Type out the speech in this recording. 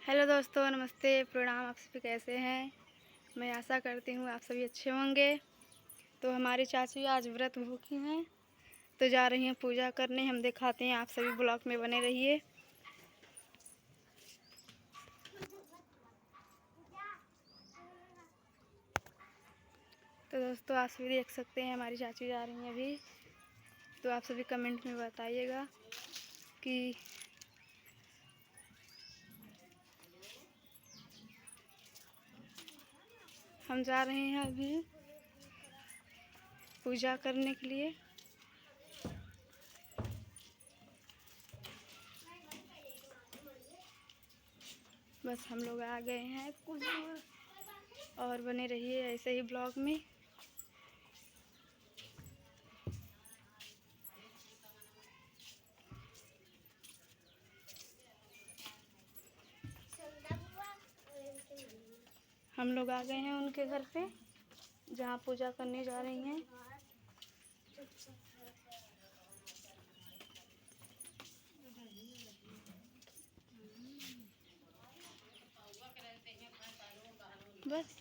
Hello दोस्तों, नमस्ते, प्रणाम। आप सभी कैसे हैं? मैं आशा करती हूँ आप सभी अच्छे होंगे। तो हमारी चाची आज व्रत भूखी हैं, तो जा रही हैं पूजा करने। हम दिखाते हैं, आप सभी ब्लॉग में बने रहिए। तो दोस्तों, आप सभी देख सकते हैं हमारी चाची जा रही हैं अभी। तो आप सभी कमेंट में बताइएगा कि हम जा रहे हैं अभी पूजा करने के लिए। बस हम लोग आ गए हैं कुछ दूर, और बने रहिए ऐसे ही ब्लॉग में। हम लोग आ गए हैं उनके घर पे, जहाँ पूजा करने जा रही हैं। बस